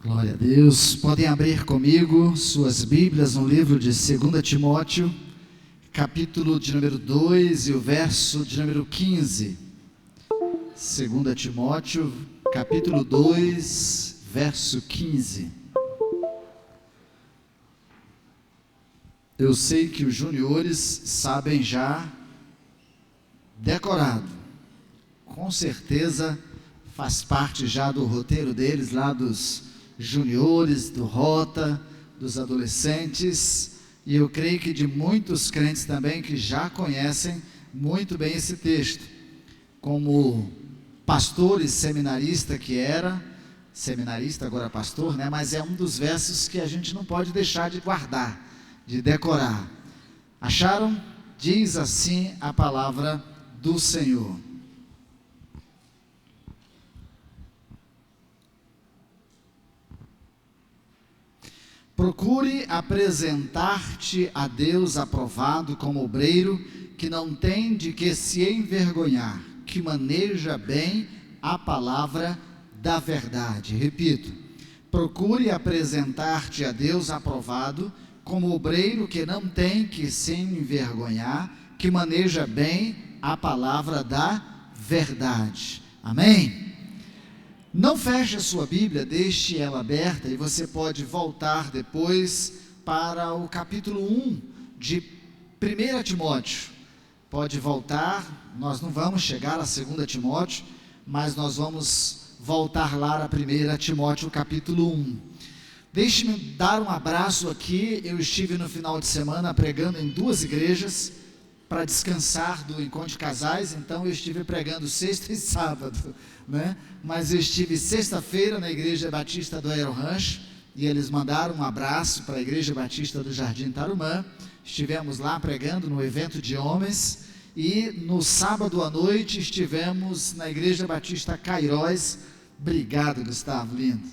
Glória a Deus. Podem abrir comigo suas Bíblias no livro de 2 Timóteo, capítulo de número 2 e o verso de número 15. 2 Timóteo, capítulo 2, verso 15. Eu sei que os juniores sabem já decorado. Com certeza faz parte já do roteiro deles, lá dos juniores, do Rota, dos adolescentes, e eu creio que de muitos crentes também que já conhecem muito bem esse texto. Como pastor e seminarista que era, seminarista agora pastor, né? Mas é um dos versos que a gente não pode deixar de guardar, de decorar. Acharam? Diz assim a palavra do Senhor. Procure apresentar-te a Deus aprovado como obreiro que não tem de que se envergonhar, que maneja bem a palavra da verdade. Repito, procure apresentar-te a Deus aprovado como obreiro que não tem que se envergonhar, que maneja bem a palavra da verdade. Amém? Não feche a sua Bíblia, deixe ela aberta e você pode voltar depois para o capítulo 1 de 1 Timóteo. Pode voltar, nós não vamos chegar a 2 Timóteo, mas nós vamos voltar lá a 1 Timóteo capítulo 1. Deixe-me dar um abraço aqui. Eu estive no final de semana pregando em 2 igrejas para descansar do encontro de casais, então eu estive pregando sexta e sábado, né? Mas eu estive sexta-feira na Igreja Batista do Aerorancho, e eles mandaram um abraço para a Igreja Batista do Jardim Tarumã. Estivemos lá pregando no evento de homens, e no sábado à noite estivemos na Igreja Batista Cairós. Obrigado, Gustavo, lindo.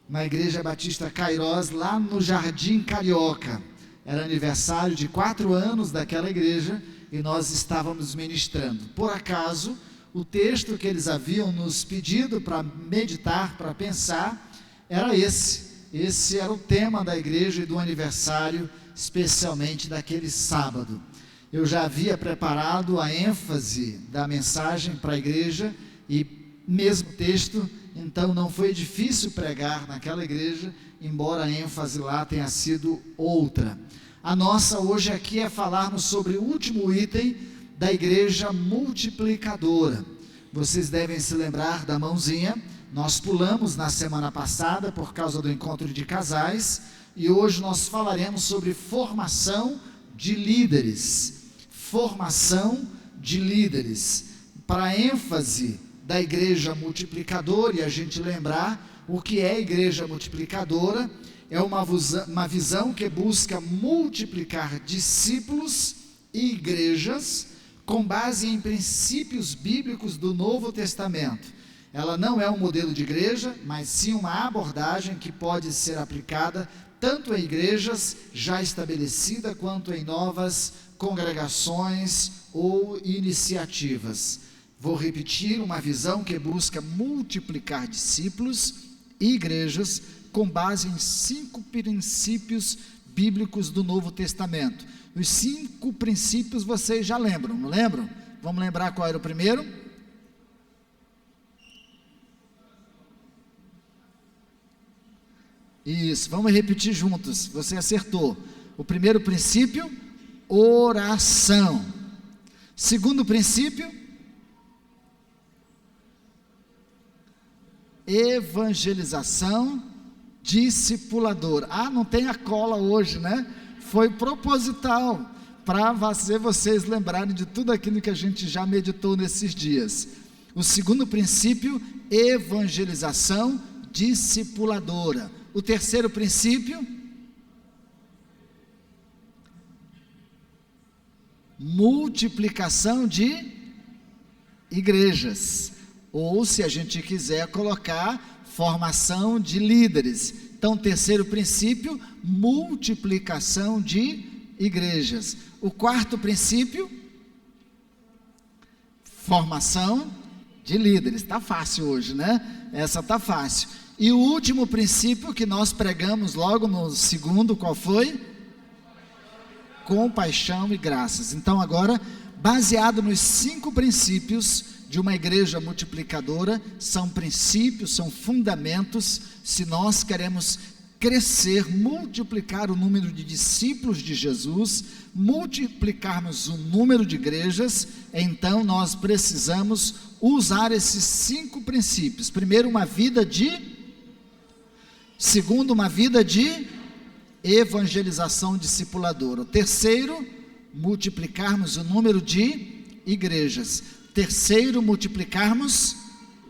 Na Igreja Batista Cairós, lá no Jardim Carioca. Era aniversário de 4 anos daquela igreja e nós estávamos ministrando. Por acaso, o texto que eles haviam nos pedido para meditar, para pensar, era esse. Esse era o tema da igreja e do aniversário, especialmente daquele sábado. Eu já havia preparado a ênfase da mensagem para a igreja e mesmo texto, então não foi difícil pregar naquela igreja, embora a ênfase lá tenha sido outra. A nossa hoje aqui é falarmos sobre o último item da igreja multiplicadora. Vocês devem se lembrar da mãozinha. Nós pulamos na semana passada por causa do encontro de casais, e hoje nós falaremos sobre formação de líderes. Formação de líderes. Para a ênfase da igreja multiplicadora, e a gente lembrar o que é a igreja multiplicadora, é uma visão que busca multiplicar discípulos e igrejas com base em princípios bíblicos do Novo Testamento. Ela não é um modelo de igreja, mas sim uma abordagem que pode ser aplicada tanto em igrejas já estabelecidas, quanto em novas congregações ou iniciativas. Vou repetir, uma visão que busca multiplicar discípulos e igrejas com base em 5 princípios bíblicos do Novo Testamento. Os 5 princípios vocês já lembram, não lembram? Vamos lembrar qual era o primeiro? Isso, vamos repetir juntos, você acertou. O primeiro princípio, oração. Segundo princípio, evangelização discipulador. Não tem a cola hoje, né? Foi proposital para fazer vocês lembrarem de tudo aquilo que a gente já meditou nesses dias. O segundo princípio, evangelização discipuladora. O terceiro princípio, multiplicação de igrejas. Ou, se a gente quiser colocar, formação de líderes. Então, terceiro princípio, multiplicação de igrejas. O quarto princípio, formação de líderes. Está fácil hoje, né? Essa está fácil. E o último princípio que nós pregamos logo no segundo, qual foi? Compaixão e graças. Então agora, baseado nos 5 princípios de uma igreja multiplicadora, são princípios, são fundamentos, se nós queremos crescer, multiplicar o número de discípulos de Jesus, multiplicarmos o número de igrejas, então nós precisamos usar esses 5 princípios. Primeiro, segundo, uma vida de evangelização discipuladora. O terceiro, multiplicarmos o número de igrejas. Terceiro, multiplicarmos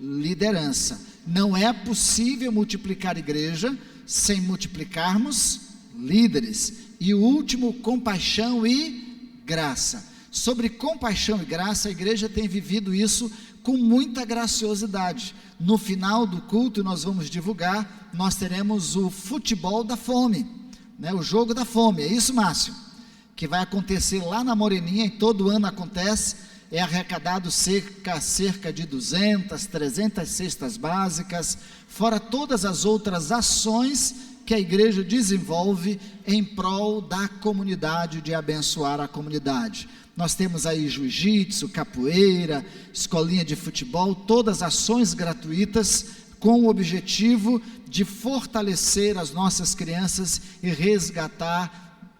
liderança. Não é possível multiplicar igreja sem multiplicarmos líderes. E o último, compaixão e graça. Sobre compaixão e graça, a igreja tem vivido isso com muita graciosidade. No final do culto, nós vamos divulgar, nós teremos o futebol da fome, né? O jogo da fome, é isso, Márcio? Que vai acontecer lá na Moreninha, e todo ano acontece, é arrecadado cerca de 200, 300 cestas básicas, fora todas as outras ações que a igreja desenvolve em prol da comunidade, de abençoar a comunidade. Nós temos aí jiu-jitsu, capoeira, escolinha de futebol, todas ações gratuitas com o objetivo de fortalecer as nossas crianças e resgatar,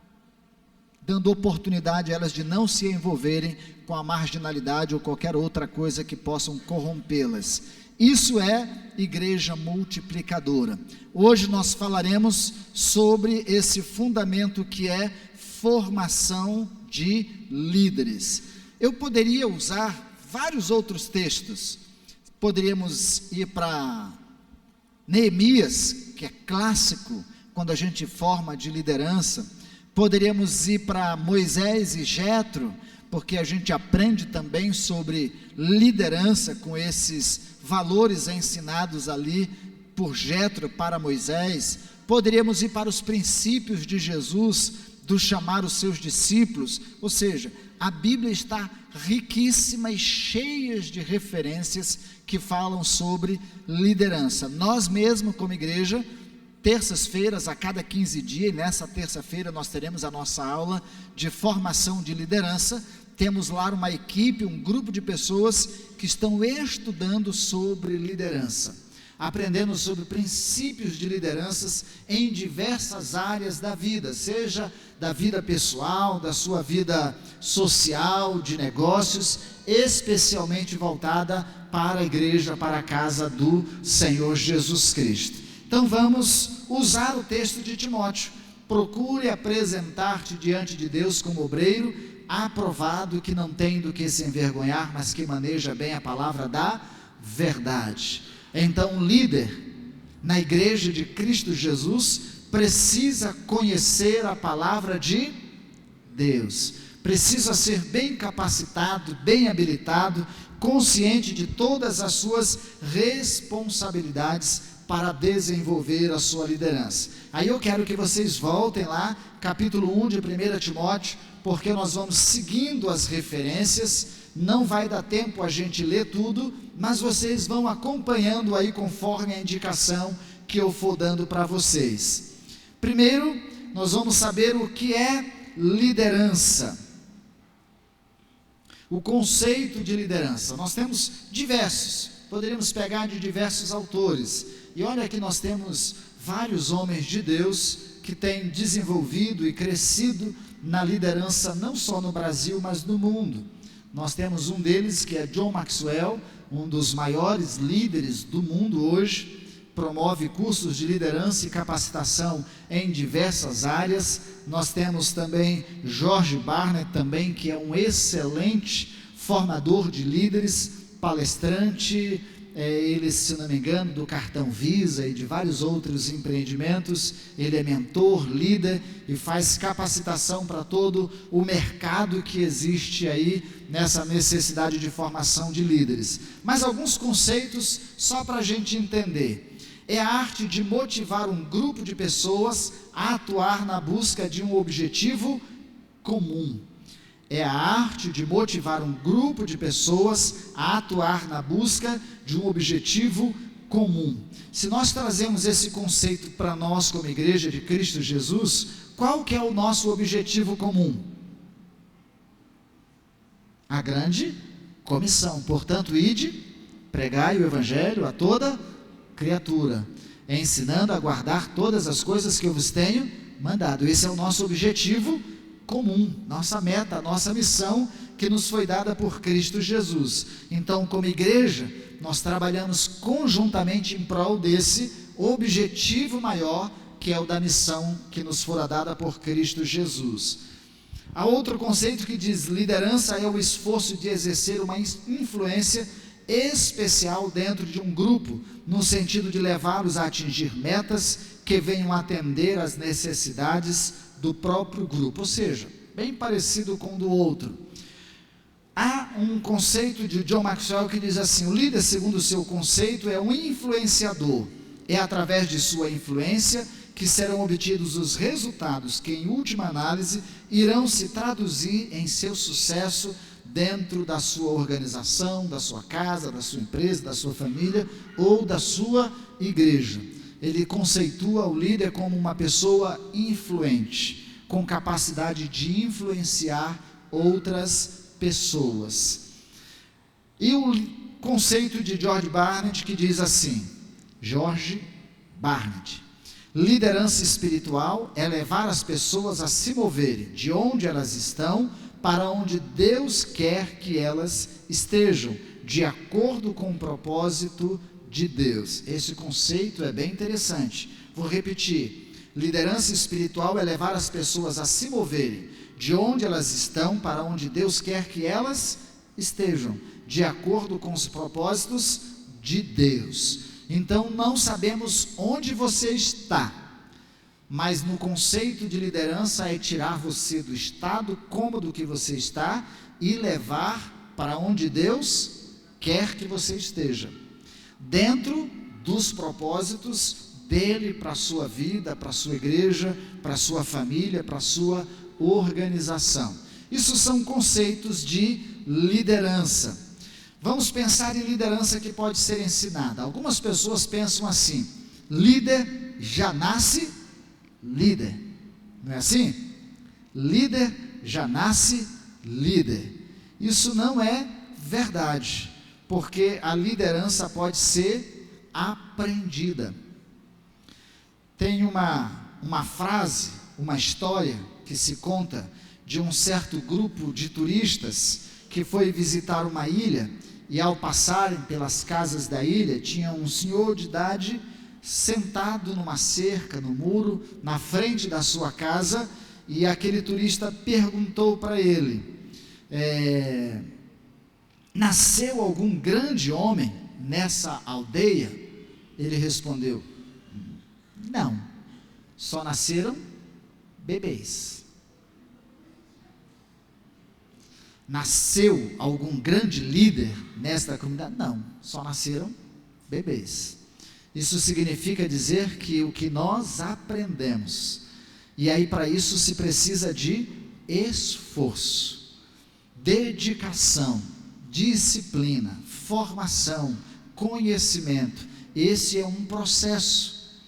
dando oportunidade a elas de não se envolverem com a marginalidade ou qualquer outra coisa que possam corrompê-las. Isso é igreja multiplicadora. Hoje nós falaremos sobre esse fundamento que é formação de líderes. Eu poderia usar vários outros textos. Poderíamos ir para Neemias, que é clássico quando a gente forma de liderança. Poderíamos ir para Moisés e Jetro, porque a gente aprende também sobre liderança com esses valores ensinados ali por Jetro para Moisés. Poderíamos ir para os princípios de Jesus, do chamar os seus discípulos, ou seja, a Bíblia está riquíssima e cheia de referências que falam sobre liderança. Nós mesmos, como igreja, terças-feiras, a cada 15 dias, e nessa terça-feira nós teremos a nossa aula de formação de liderança. Temos lá uma equipe, um grupo de pessoas que estão estudando sobre liderança, aprendendo sobre princípios de lideranças em diversas áreas da vida, seja da vida pessoal, da sua vida social, de negócios, especialmente voltada para a igreja, para a casa do Senhor Jesus Cristo. Então vamos usar o texto de Timóteo. Procure apresentar-te diante de Deus como obreiro, aprovado, que não tem do que se envergonhar, mas que maneja bem a palavra da verdade. Então, um líder na igreja de Cristo Jesus precisa conhecer a palavra de Deus, precisa ser bem capacitado, bem habilitado, consciente de todas as suas responsabilidades para desenvolver a sua liderança. Aí eu quero que vocês voltem lá, capítulo 1 de 1 Timóteo, porque nós vamos seguindo as referências. Não vai dar tempo a gente ler tudo, mas vocês vão acompanhando aí conforme a indicação que eu for dando para vocês. Primeiro, nós vamos saber o que é liderança. O conceito de liderança. Nós temos diversos, poderíamos pegar de diversos autores. E olha que nós temos vários homens de Deus que têm desenvolvido e crescido na liderança, não só no Brasil, mas no mundo. Nós temos um deles que é John Maxwell, um dos maiores líderes do mundo hoje, promove cursos de liderança e capacitação em diversas áreas. Nós temos também George Barnett, também, que é um excelente formador de líderes, palestrante, ele, se não me engano, do cartão Visa e de vários outros empreendimentos. Ele é mentor, líder e faz capacitação para todo o mercado que existe aí nessa necessidade de formação de líderes. Mas alguns conceitos só para a gente entender. É a arte de motivar um grupo de pessoas a atuar na busca de um objetivo comum. É a arte de motivar um grupo de pessoas a atuar na busca de um objetivo comum. Se nós trazemos esse conceito para nós como igreja de Cristo Jesus, qual que é o nosso objetivo comum? A grande comissão. Portanto, ide, pregai o evangelho a toda criatura, ensinando a guardar todas as coisas que eu vos tenho mandado. Esse é o nosso objetivo comum, nossa meta, nossa missão que nos foi dada por Cristo Jesus. Então, como igreja, nós trabalhamos conjuntamente em prol desse objetivo maior, que é o da missão que nos fora dada por Cristo Jesus. Há outro conceito que diz: liderança é o esforço de exercer uma influência especial dentro de um grupo, no sentido de levá-los a atingir metas que venham atender às necessidades do próprio grupo, ou seja, bem parecido com o do outro. Há um conceito de John Maxwell que diz assim: o líder, segundo o seu conceito, é um influenciador. É através de sua influência que serão obtidos os resultados que, em última análise, irão se traduzir em seu sucesso dentro da sua organização, da sua casa, da sua empresa, da sua família ou da sua igreja. Ele conceitua o líder como uma pessoa influente, com capacidade de influenciar outras pessoas. E o conceito de George Barnett, que diz assim: George Barnett: liderança espiritual é levar as pessoas a se moverem de onde elas estão para onde Deus quer que elas estejam, de acordo com o propósito de Deus. Esse conceito é bem interessante. Vou repetir: liderança espiritual é levar as pessoas a se moverem de onde elas estão para onde Deus quer que elas estejam, de acordo com os propósitos de Deus. Então, não sabemos onde você está, mas no conceito de liderança é tirar você do estado cômodo que você está e levar para onde Deus quer que você esteja, dentro dos propósitos dele para a sua vida, para a sua igreja, para a sua família, para a sua organização. Isso são conceitos de liderança. Vamos pensar em liderança que pode ser ensinada. Algumas pessoas pensam assim: líder já nasce líder. Não é assim? Líder já nasce líder. Isso não é verdade, porque a liderança pode ser aprendida. Tem uma frase, uma história que se conta de um certo grupo de turistas que foi visitar uma ilha, e ao passarem pelas casas da ilha, tinha um senhor de idade sentado numa cerca, no muro, na frente da sua casa, e aquele turista perguntou para ele: nasceu algum grande homem nessa aldeia? Ele respondeu: não, só nasceram bebês. Nasceu algum grande líder nesta comunidade? Não, só nasceram bebês. Isso significa dizer que o que nós aprendemos, e aí para isso se precisa de esforço, dedicação, disciplina, formação, conhecimento. Esse é um processo.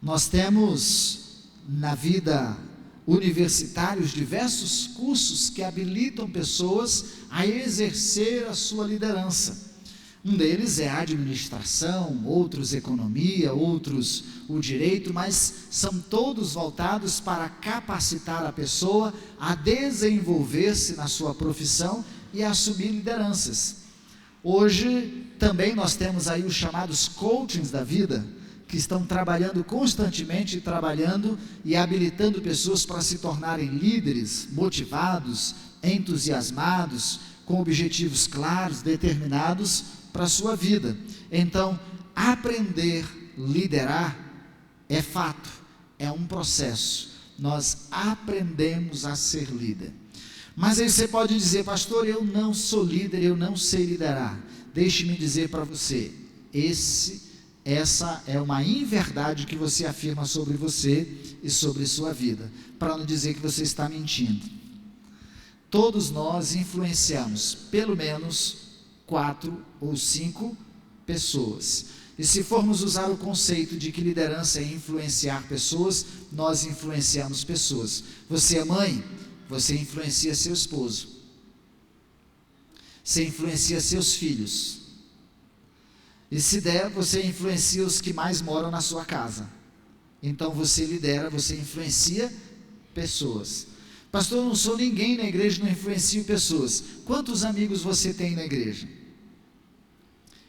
Nós temos na vida universitários diversos cursos que habilitam pessoas a exercer a sua liderança. Um deles é a administração, outros economia, outros o direito, mas são todos voltados para capacitar a pessoa a desenvolver-se na sua profissão e a assumir lideranças. Hoje também nós temos aí os chamados coachings da vida, que estão trabalhando constantemente, e habilitando pessoas para se tornarem líderes, motivados, entusiasmados, com objetivos claros, determinados para a sua vida. Então, aprender a liderar é fato, é um processo. Nós aprendemos a ser líder. Mas aí você pode dizer: pastor, eu não sou líder, eu não sei liderar. Deixe-me dizer para você, essa é uma inverdade que você afirma sobre você e sobre sua vida, para não dizer que você está mentindo. Todos nós influenciamos pelo menos 4 ou 5 pessoas. E se formos usar o conceito de que liderança é influenciar pessoas, nós influenciamos pessoas. Você é mãe, você influencia seu esposo. Você influencia seus filhos. E se der, você influencia os que mais moram na sua casa. Então você lidera, você influencia pessoas. Pastor, eu não sou ninguém na igreja, não influencio pessoas. Quantos amigos você tem na igreja?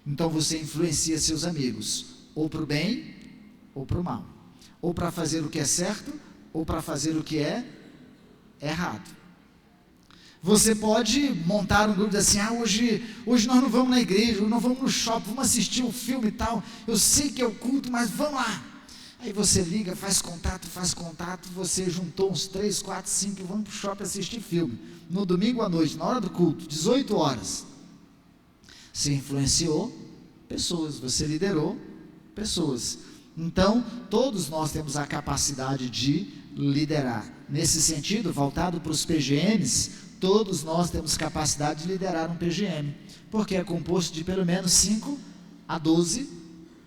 Então você influencia seus amigos, ou para o bem, ou para o mal. Ou para fazer o que é certo, ou para fazer o que é errado. Você pode montar um grupo assim, hoje nós não vamos na igreja, não vamos no shopping, vamos assistir um filme e tal, eu sei que é o culto, mas vamos lá. Aí você liga, faz contato, você juntou uns 3, 4, 5 e vamos para o shopping assistir filme. No domingo à noite, na hora do culto, 18 horas. Você influenciou pessoas, você liderou pessoas. Então, todos nós temos a capacidade de liderar. Nesse sentido, voltado para os PGMs, todos nós temos capacidade de liderar um PGM, porque é composto de pelo menos 5 a 12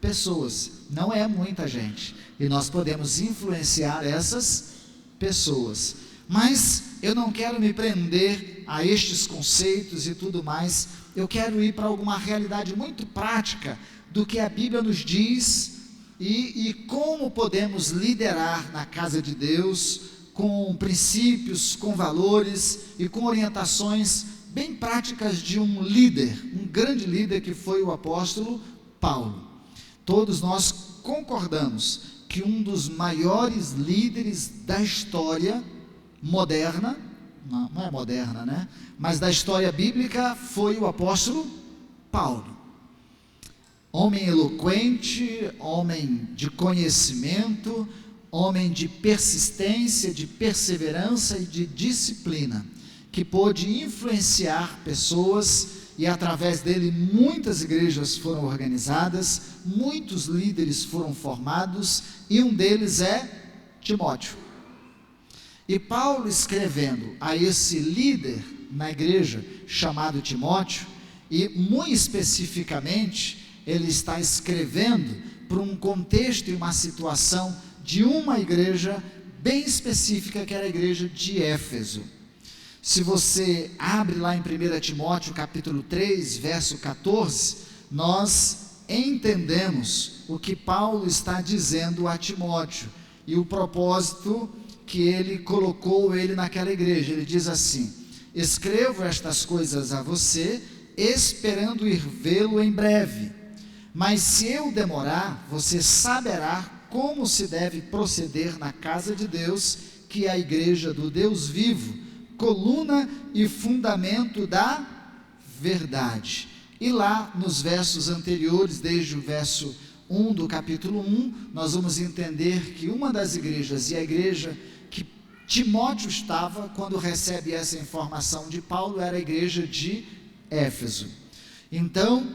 pessoas. Não é muita gente. E nós podemos influenciar essas pessoas. Mas eu não quero me prender a estes conceitos e tudo mais. Eu quero ir para alguma realidade muito prática do que a Bíblia nos diz e como podemos liderar na casa de Deus com princípios, com valores e com orientações bem práticas de um líder, um grande líder que foi o apóstolo Paulo. Todos nós concordamos que um dos maiores líderes da história moderna, não é moderna, né? Mas da história bíblica foi o apóstolo Paulo. Homem eloquente, homem de conhecimento, homem de persistência, de perseverança e de disciplina, que pôde influenciar pessoas e através dele muitas igrejas foram organizadas, muitos líderes foram formados e um deles é Timóteo. E Paulo, escrevendo a esse líder na igreja chamado Timóteo, e muito especificamente ele está escrevendo para um contexto e uma situação de uma igreja bem específica, que era a igreja de Éfeso. Se você abre lá em 1 Timóteo capítulo 3, verso 14, nós entendemos o que Paulo está dizendo a Timóteo e o propósito que ele colocou ele naquela igreja. Ele diz assim: escrevo estas coisas a você, esperando ir vê-lo em breve, mas se eu demorar, você saberá como se deve proceder na casa de Deus, que é a igreja do Deus vivo, coluna e fundamento da verdade. E lá nos versos anteriores, desde o verso 1 do capítulo 1, nós vamos entender que uma das igrejas, e a igreja que Timóteo estava quando recebe essa informação de Paulo, era a igreja de Éfeso. Então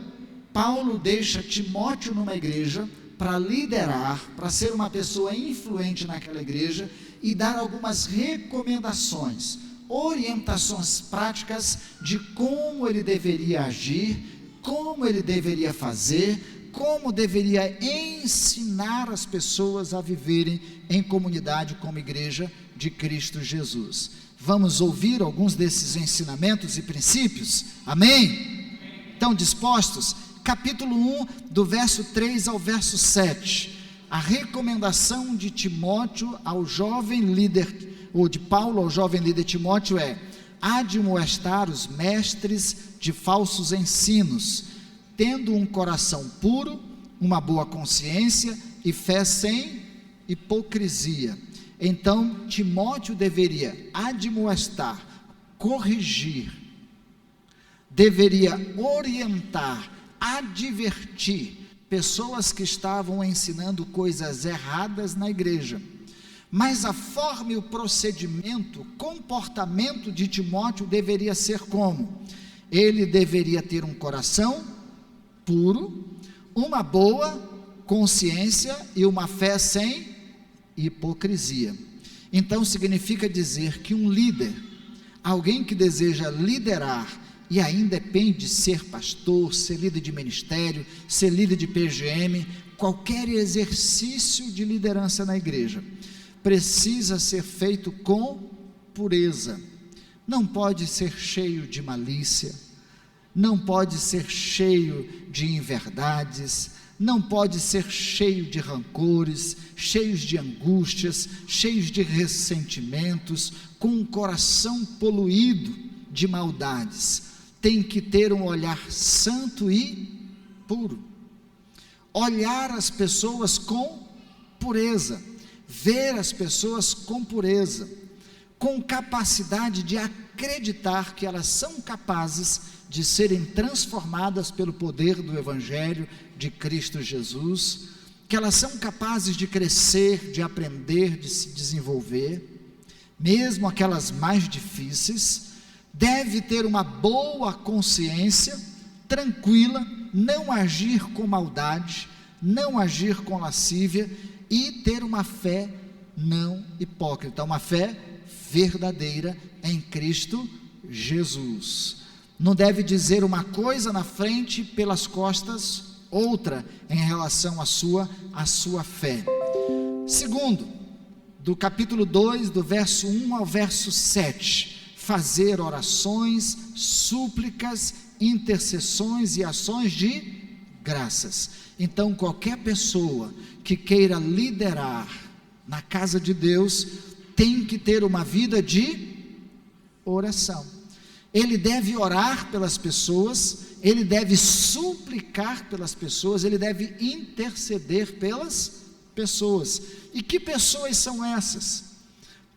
Paulo deixa Timóteo numa igreja para liderar, para ser uma pessoa influente naquela igreja e dar algumas recomendações, orientações práticas de como ele deveria agir, como ele deveria fazer, como deveria ensinar as pessoas a viverem em comunidade como igreja de Cristo Jesus. Vamos ouvir alguns desses ensinamentos e princípios? Amém? Estão dispostos? Capítulo 1, do verso 3 ao verso 7. A recomendação de Timóteo ao jovem líder, ou de Paulo ao jovem líder Timóteo é: admoestar os mestres de falsos ensinos, tendo um coração puro, uma boa consciência e fé sem hipocrisia. Então Timóteo deveria admoestar, corrigir, deveria orientar, advertir pessoas que estavam ensinando coisas erradas na igreja. Mas a forma e o procedimento, o comportamento de Timóteo deveria ser como? Ele deveria ter um coração puro, uma boa consciência e uma fé sem hipocrisia. Então significa dizer que um líder, alguém que deseja liderar e aí independe de ser pastor, ser líder de ministério, ser líder de PGM, qualquer exercício de liderança na igreja precisa ser feito com pureza. Não pode ser cheio de malícia, não pode ser cheio de inverdades, não pode ser cheio de rancores, cheios de angústias, cheios de ressentimentos, com um coração poluído de maldades. Tem que ter um olhar santo e puro, olhar as pessoas com pureza, ver as pessoas com pureza, com capacidade de acreditar que elas são capazes de serem transformadas pelo poder do Evangelho de Cristo Jesus, que elas são capazes de crescer, de aprender, de se desenvolver, mesmo aquelas mais difíceis. Deve ter uma boa consciência, tranquila, não agir com maldade, não agir com lascívia, e ter uma fé não hipócrita, uma fé verdadeira em Cristo Jesus. Não deve dizer uma coisa na frente, pelas costas outra, em relação à sua fé. Segundo, do capítulo 2, do verso 1 ao verso 7, fazer orações, súplicas, intercessões e ações de graças. Então, qualquer pessoa que queira liderar na casa de Deus, tem que ter uma vida de oração. Ele deve orar pelas pessoas, ele deve suplicar pelas pessoas, ele deve interceder pelas pessoas. E que pessoas são essas?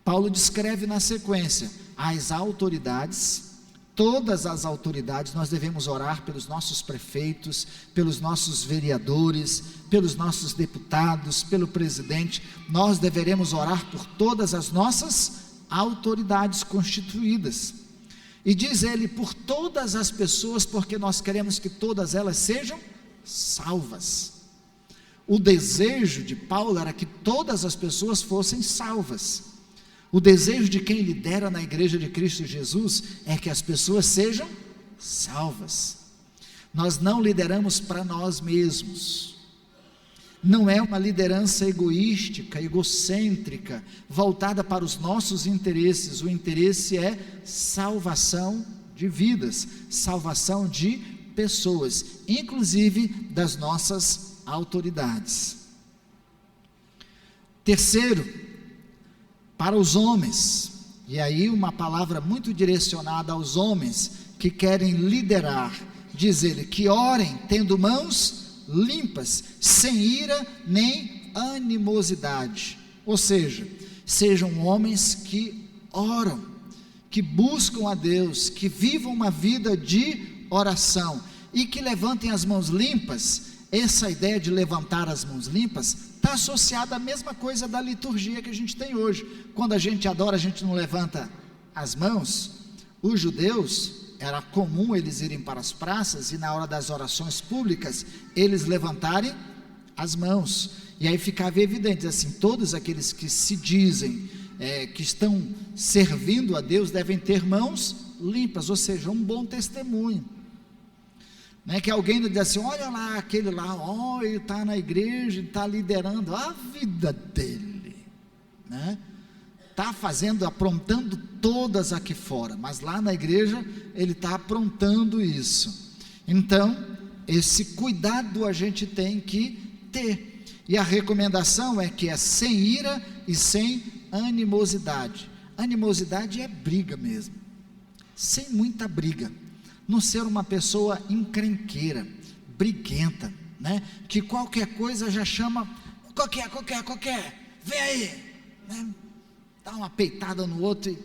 Paulo descreve na sequência: as autoridades. Todas as autoridades. Nós devemos orar pelos nossos prefeitos, pelos nossos vereadores, pelos nossos deputados, pelo presidente. Nós deveremos orar por todas as nossas autoridades constituídas. E diz ele, por todas as pessoas, porque nós queremos que todas elas sejam salvas. O desejo de Paulo era que todas as pessoas fossem salvas. O desejo de quem lidera na igreja de Cristo Jesus é que as pessoas sejam salvas. Nós não lideramos para nós mesmos. Não é uma liderança egoística, egocêntrica, voltada para os nossos interesses. O interesse é salvação de vidas, salvação de pessoas, inclusive das nossas autoridades. Terceiro, para os homens, e aí uma palavra muito direcionada aos homens que querem liderar, diz ele, que orem tendo mãos limpas, sem ira nem animosidade, ou seja, sejam homens que oram, que buscam a Deus, que vivam uma vida de oração, e que levantem as mãos limpas. Essa ideia de levantar as mãos limpas está associada à mesma coisa da liturgia que a gente tem hoje. Quando a gente adora, a gente não levanta as mãos. Os judeus, era comum eles irem para as praças e na hora das orações públicas, eles levantarem as mãos. E aí ficava evidente, assim, todos aqueles que se dizem, que estão servindo a Deus, devem ter mãos limpas, ou seja, um bom testemunho. Não é que alguém não diz assim, olha lá, aquele lá, ele está na igreja, está liderando a vida dele, né? Está fazendo, aprontando todas aqui fora, mas lá na igreja ele está aprontando isso. Então, esse cuidado a gente tem que ter, e a recomendação é que é sem ira e sem animosidade. Animosidade é briga mesmo, sem muita briga. Não ser uma pessoa encrenqueira, briguenta, né? Que qualquer coisa já chama, qualquer, vem aí, né? Dá uma peitada no outro,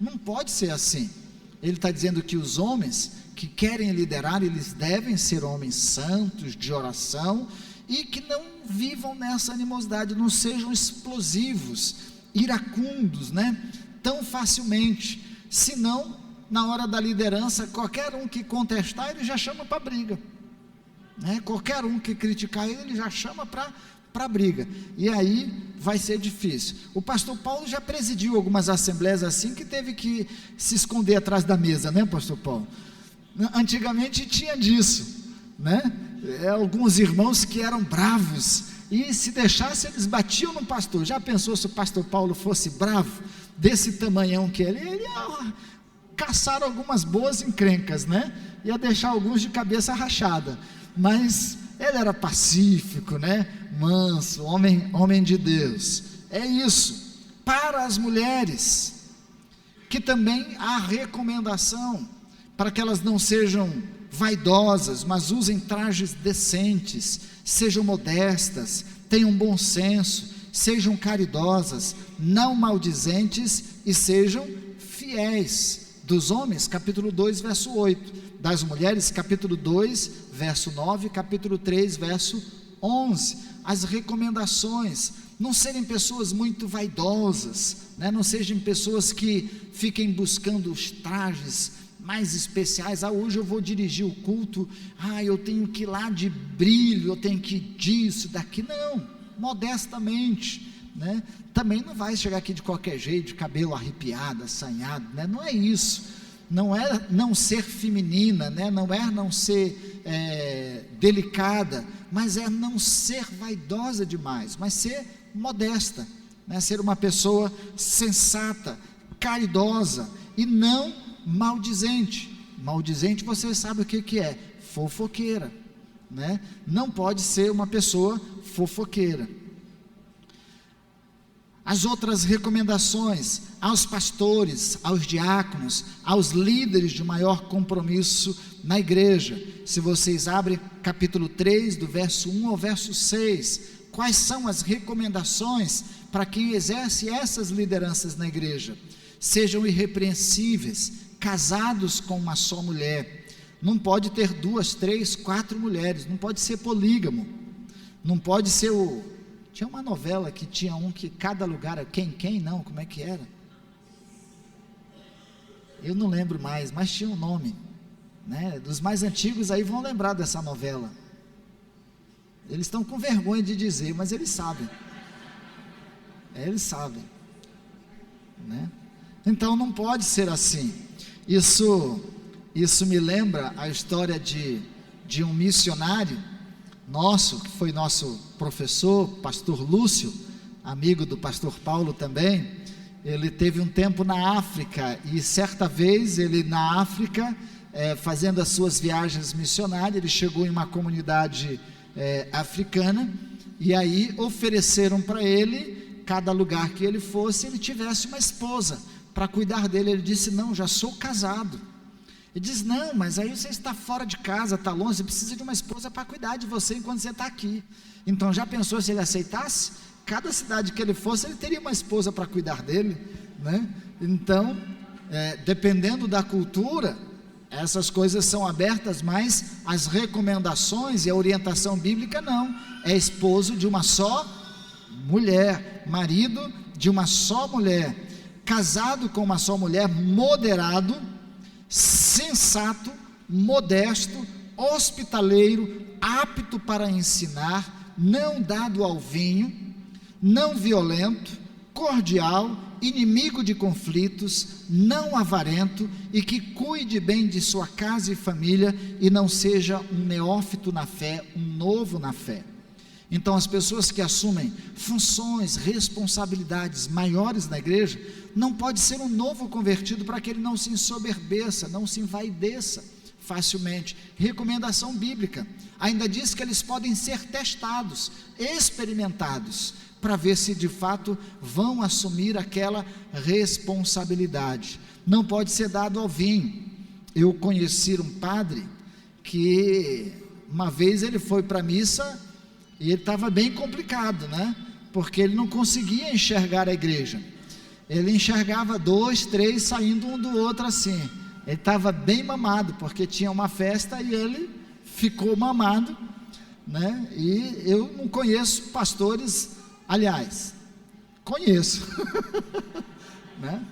não pode ser assim. Ele está dizendo que os homens que querem liderar, eles devem ser homens santos, de oração, e que não vivam nessa animosidade, não sejam explosivos, iracundos, né? Tão facilmente, senão, na hora da liderança, qualquer um que contestar, ele já chama para briga, né? Qualquer um que criticar ele já chama para briga, e aí vai ser difícil. O pastor Paulo já presidiu algumas assembleias assim, que teve que se esconder atrás da mesa, né, pastor Paulo? Antigamente tinha disso, né? Alguns irmãos que eram bravos, e se deixasse eles batiam no pastor. Já pensou se o pastor Paulo fosse bravo, desse tamanhão que ele ia caçar algumas boas encrencas, né? Ia deixar alguns de cabeça rachada, mas ele era pacífico, né? Manso, homem de Deus. É isso. Para as mulheres, que também há recomendação para que elas não sejam vaidosas, mas usem trajes decentes, sejam modestas, tenham bom senso, sejam caridosas, não maldizentes e sejam fiéis. Dos homens, capítulo 2, verso 8. Das mulheres, capítulo 2, verso 9, capítulo 3, verso 11. As recomendações: não serem pessoas muito vaidosas, né? Não sejam pessoas que fiquem buscando os trajes mais especiais. Hoje eu vou dirigir o culto, eu tenho que ir lá de brilho, eu tenho que ir disso, daqui. Não, modestamente, né? Também não vai chegar aqui de qualquer jeito, de cabelo arrepiado, assanhado, né? Não é isso. Não é não ser feminina, né? Não é não ser delicada, mas é não ser vaidosa demais, mas ser modesta, né? Ser uma pessoa sensata, caridosa e não maldizente. Maldizente, você sabe o que é? Fofoqueira, né? Não pode ser uma pessoa fofoqueira. As outras recomendações aos pastores, aos diáconos, aos líderes de maior compromisso na igreja. Se vocês abrem capítulo 3, do verso 1 ao verso 6, quais são as recomendações para quem exerce essas lideranças na igreja? Sejam irrepreensíveis, casados com uma só mulher. Não pode ter 2, 3, 4 mulheres, não pode ser polígamo, não pode ser Tinha uma novela que tinha que cada lugar era quem, não, como é que era? Eu não lembro mais, mas tinha um nome, né? Dos mais antigos aí vão lembrar dessa novela. Eles estão com vergonha de dizer, mas eles sabem. Eles sabem, né? Então não pode ser assim. Isso me lembra a história de um missionário nosso, que foi nosso professor, pastor Lúcio, amigo do pastor Paulo também. Ele teve um tempo na África, e certa vez ele na África, fazendo as suas viagens missionárias, ele chegou em uma comunidade africana, e aí ofereceram para ele, cada lugar que ele fosse, ele tivesse uma esposa para cuidar dele. Ele disse: não, já sou casado. Ele diz: não, mas aí você está fora de casa, está longe, você precisa de uma esposa para cuidar de você enquanto você está aqui. Então já pensou se ele aceitasse? Cada cidade que ele fosse, ele teria uma esposa para cuidar dele, né? Então, dependendo da cultura, essas coisas são abertas, mas as recomendações e a orientação bíblica não. É esposo de uma só mulher, marido de uma só mulher, casado com uma só mulher, moderado, sensato, modesto, hospitaleiro, apto para ensinar, não dado ao vinho, não violento, cordial, inimigo de conflitos, não avarento, e que cuide bem de sua casa e família, e não seja um neófito na fé, um novo na fé. Então, as pessoas que assumem funções, responsabilidades maiores na igreja, não pode ser um novo convertido, para que ele não se ensoberbeça, não se envaideça facilmente. Recomendação bíblica ainda diz que eles podem ser testados, experimentados, para ver se de fato vão assumir aquela responsabilidade. Não pode ser dado ao vinho. Eu conheci um padre que uma vez ele foi para a missa e ele estava bem complicado, né? Porque ele não conseguia enxergar a igreja. Ele enxergava 2, 3 saindo um do outro assim. Ele estava bem mamado, porque tinha uma festa e ele ficou mamado, né? E eu não conheço pastores, aliás, conheço, né?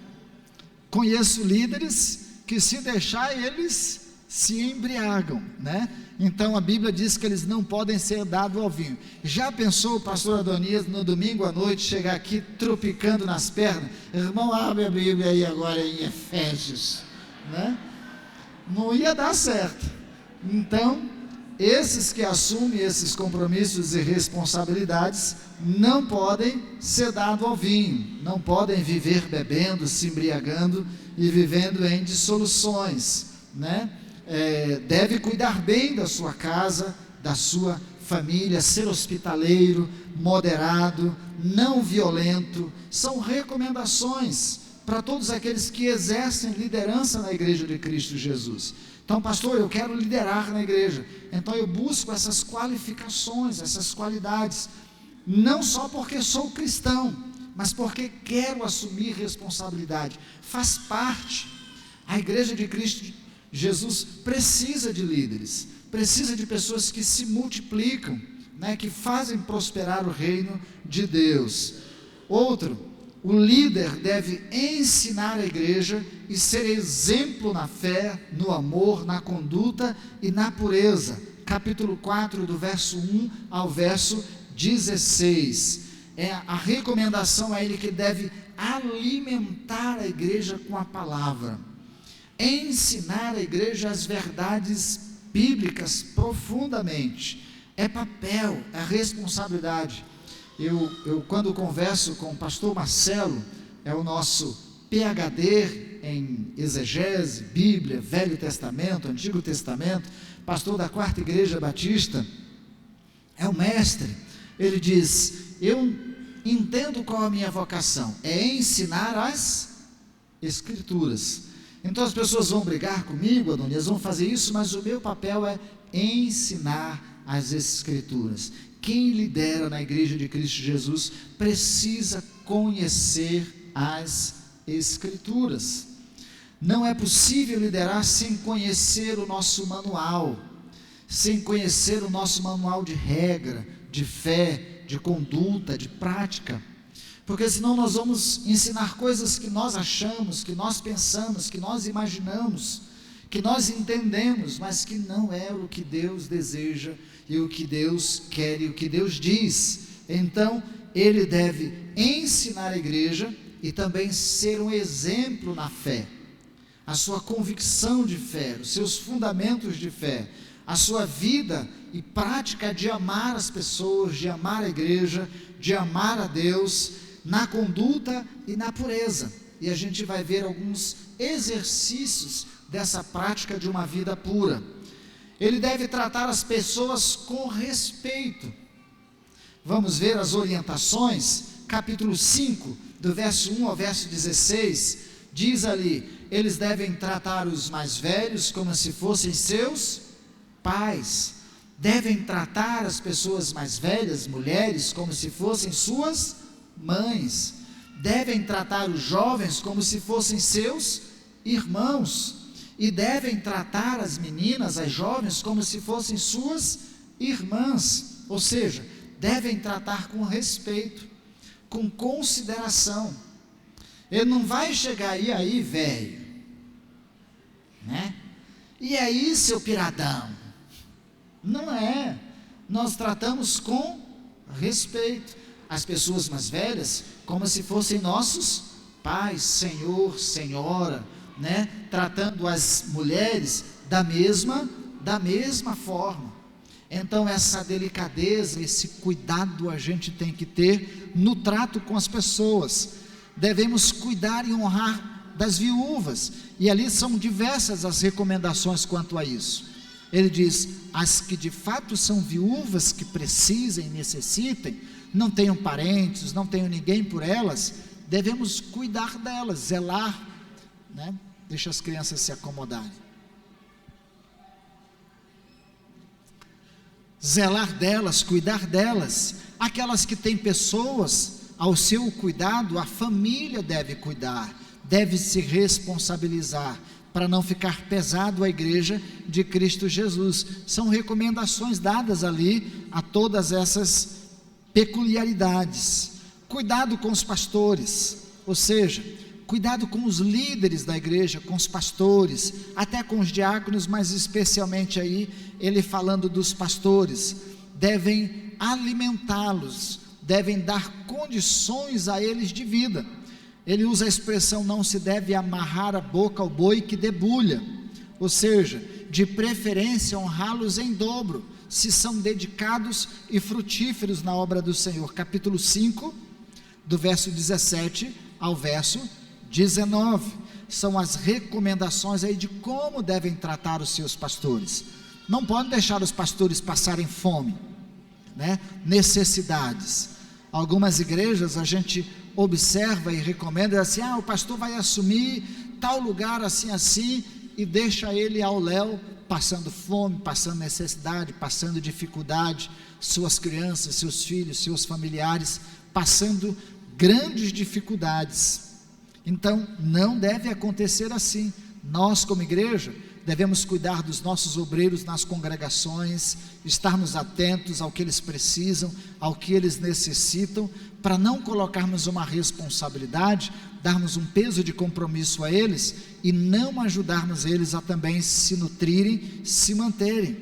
Conheço líderes que, se deixar, eles se embriagam, né? Então a Bíblia diz que eles não podem ser dados ao vinho. Já pensou o pastor Adonias no domingo à noite chegar aqui tropicando nas pernas? Irmão, abre a Bíblia aí agora em Efésios, né? não ia dar certo. Então, esses que assumem esses compromissos e responsabilidades não podem ser dados ao vinho, não podem viver bebendo, se embriagando e vivendo em dissoluções, né? Deve cuidar bem da sua casa, da sua família, ser hospitaleiro, moderado, não violento. São recomendações para todos aqueles que exercem liderança na igreja de Cristo Jesus. Então, pastor, eu quero liderar na igreja, então eu busco essas qualificações, essas qualidades, não só porque sou cristão, mas porque quero assumir responsabilidade, faz parte. A igreja de Cristo Jesus precisa de líderes, precisa de pessoas que se multiplicam, né, que fazem prosperar o reino de Deus. Outro, o líder deve ensinar a igreja e ser exemplo na fé, no amor, na conduta e na pureza. Capítulo 4, do verso 1 ao verso 16. A recomendação a ele que deve alimentar a igreja com a palavra, ensinar a igreja as verdades bíblicas profundamente. É papel, é responsabilidade. Eu quando converso com o pastor Marcelo, é o nosso PhD em exegese, Bíblia, Velho Testamento, Antigo Testamento, pastor da Quarta Igreja Batista, é o mestre. Ele diz: eu entendo qual a minha vocação, é ensinar as Escrituras. Então as pessoas vão brigar comigo, Adonias, vão fazer isso, mas o meu papel é ensinar as Escrituras. Quem lidera na igreja de Cristo Jesus precisa conhecer as Escrituras. Não é possível liderar sem conhecer o nosso manual, sem conhecer o nosso manual de regra, de fé, de conduta, de prática, porque senão nós vamos ensinar coisas que nós achamos, que nós pensamos, que nós imaginamos, que nós entendemos, mas que não é o que Deus deseja e o que Deus quer e o que Deus diz. Então, ele deve ensinar a igreja e também ser um exemplo na fé, a sua convicção de fé, os seus fundamentos de fé, a sua vida e prática de amar as pessoas, de amar a igreja, de amar a Deus, na conduta e na pureza. E a gente vai ver alguns exercícios dessa prática de uma vida pura. Ele deve tratar as pessoas com respeito. Vamos ver as orientações, capítulo 5, do verso 1 ao verso 16, diz ali: eles devem tratar os mais velhos como se fossem seus pais, devem tratar as pessoas mais velhas, mulheres, como se fossem suas mães, devem tratar os jovens como se fossem seus irmãos, e devem tratar as meninas, as jovens, como se fossem suas irmãs, ou seja, devem tratar com respeito, com consideração. Ele não vai chegar aí velho, né? E aí, seu piradão? Não é. Nós tratamos com respeito as pessoas mais velhas como se fossem nossos pais, senhor, senhora, né? Tratando as mulheres da mesma forma. Então essa delicadeza, esse cuidado a gente tem que ter no trato com as pessoas. Devemos cuidar e honrar das viúvas, e ali são diversas as recomendações quanto a isso. Ele diz: as que de fato são viúvas, que precisem, necessitem, não tenham parentes, não tenham ninguém por elas, devemos cuidar delas, zelar, né? Deixa as crianças se acomodarem. Zelar delas, cuidar delas. Aquelas que têm pessoas ao seu cuidado, a família deve cuidar, deve se responsabilizar, para não ficar pesado a igreja de Cristo Jesus. São recomendações dadas ali a todas essas peculiaridades. Cuidado com os pastores, ou seja, cuidado com os líderes da igreja, com os pastores, até com os diáconos, mas especialmente aí, ele falando dos pastores, devem alimentá-los, devem dar condições a eles de vida. Ele usa a expressão: não se deve amarrar a boca ao boi que debulha, ou seja, de preferência honrá-los em dobro, se são dedicados e frutíferos na obra do Senhor. Capítulo 5, do verso 17 ao verso 19, são as recomendações aí de como devem tratar os seus pastores. Não podem deixar os pastores passarem fome, necessidades. Algumas igrejas a gente observa e recomenda assim, o pastor vai assumir tal lugar assim, e deixa ele ao léu, passando fome, passando necessidade, passando dificuldade, suas crianças, seus filhos, seus familiares, passando grandes dificuldades. Então, não deve acontecer assim. Nós, como igreja, devemos cuidar dos nossos obreiros nas congregações, estarmos atentos ao que eles precisam, ao que eles necessitam, para não colocarmos uma responsabilidade, darmos um peso de compromisso a eles e não ajudarmos eles a também se nutrirem, se manterem.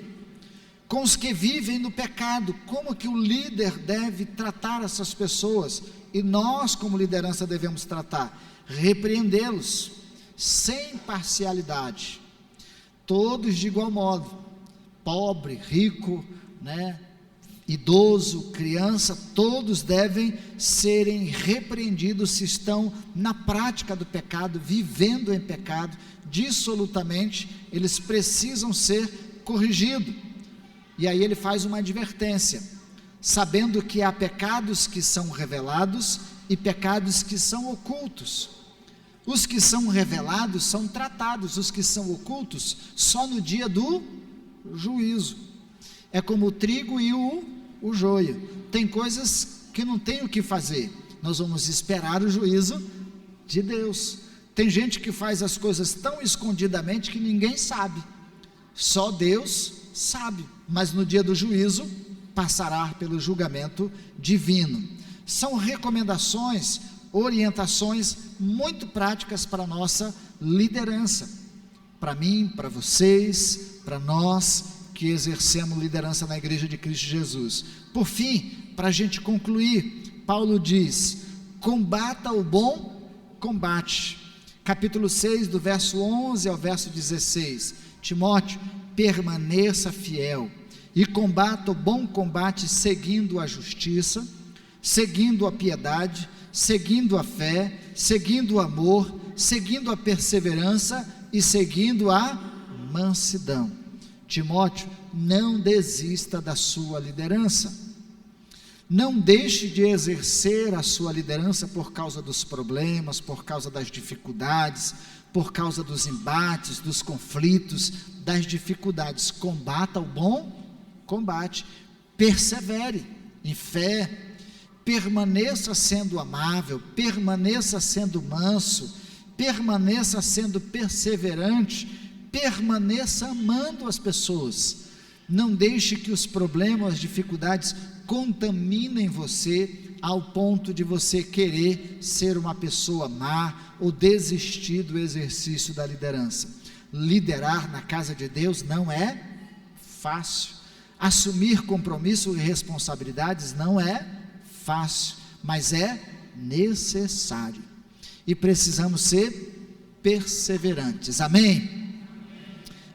Com os que vivem no pecado, como que o líder deve tratar essas pessoas? E nós, como liderança, devemos tratar, repreendê-los, sem parcialidade, todos de igual modo, pobre, rico, idoso, criança, todos devem serem repreendidos se estão na prática do pecado, vivendo em pecado, dissolutamente, eles precisam ser corrigidos. E aí ele faz uma advertência, sabendo que há pecados que são revelados e pecados que são ocultos. Os que são revelados são tratados, os que são ocultos só no dia do juízo. É como o trigo e o joio. Tem coisas que não tem o que fazer, nós vamos esperar o juízo de Deus. Tem gente que faz as coisas tão escondidamente que ninguém sabe, só Deus sabe, mas no dia do juízo passará pelo julgamento divino. São recomendações, orientações muito práticas para a nossa liderança, para mim, para vocês, para nós que exercemos liderança na Igreja de Cristo Jesus. Por fim, para a gente concluir, Paulo diz: combata o bom combate. Capítulo 6, do verso 11 ao verso 16, Timóteo, permaneça fiel e combata o bom combate, seguindo a justiça, seguindo a piedade, seguindo a fé, seguindo o amor, seguindo a perseverança e seguindo a mansidão. Timóteo, não desista da sua liderança, não deixe de exercer a sua liderança por causa dos problemas, por causa das dificuldades, por causa dos embates, dos conflitos, das dificuldades. Combata o bom combate, persevere em fé, permaneça sendo amável, permaneça sendo manso, permaneça sendo perseverante, permaneça amando as pessoas. Não deixe que os problemas, as dificuldades contaminem você ao ponto de você querer ser uma pessoa má ou desistir do exercício da liderança. Liderar na casa de Deus não é fácil. Assumir compromisso e responsabilidades não é fácil, mas é necessário. E precisamos ser perseverantes. Amém?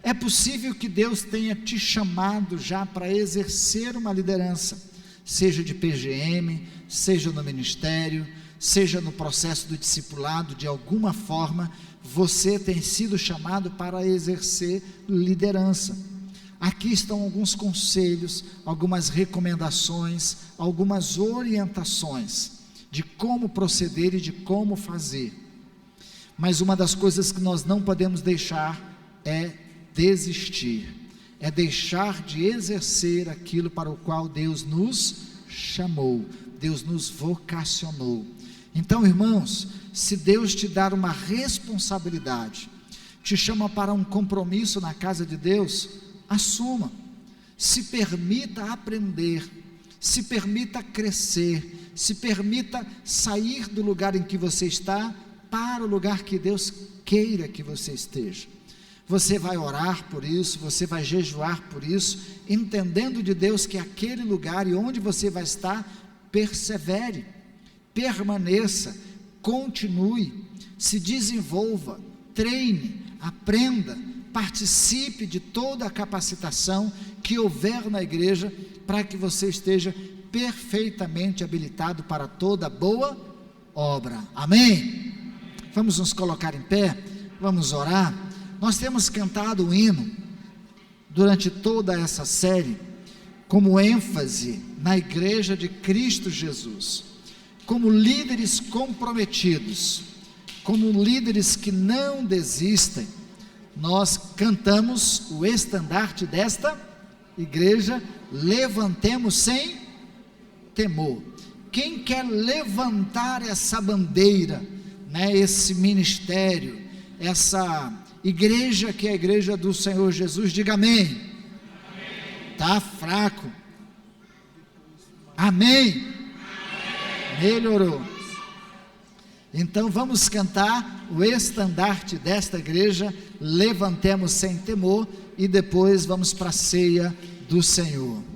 É possível que Deus tenha te chamado já para exercer uma liderança, seja de PGM, seja no ministério, seja no processo do discipulado, de alguma forma, você tem sido chamado para exercer liderança. Aqui estão alguns conselhos, algumas recomendações, algumas orientações de como proceder e de como fazer. Mas uma das coisas que nós não podemos deixar é desistir, é deixar de exercer aquilo para o qual Deus nos chamou, Deus nos vocacionou. Então, irmãos, se Deus te dar uma responsabilidade, te chama para um compromisso na casa de Deus, assuma, se permita aprender, se permita crescer, se permita sair do lugar em que você está para o lugar que Deus queira que você esteja. Você vai orar por isso, você vai jejuar por isso, entendendo de Deus que aquele lugar e onde você vai estar, persevere, permaneça, continue, se desenvolva, treine, aprenda, participe de toda a capacitação que houver na igreja, para que você esteja perfeitamente habilitado para toda boa obra. Amém? Vamos nos colocar em pé, vamos orar. Nós temos cantado o hino durante toda essa série, como ênfase na igreja de Cristo Jesus, como líderes comprometidos, como líderes que não desistem. Nós cantamos o estandarte desta igreja: levantemos sem temor. Quem quer levantar essa bandeira, esse ministério, essa igreja que é a igreja do Senhor Jesus, diga amém. Está fraco. Amém. Melhorou. Então vamos cantar o estandarte desta igreja, levantemos sem temor, e depois vamos para a ceia do Senhor.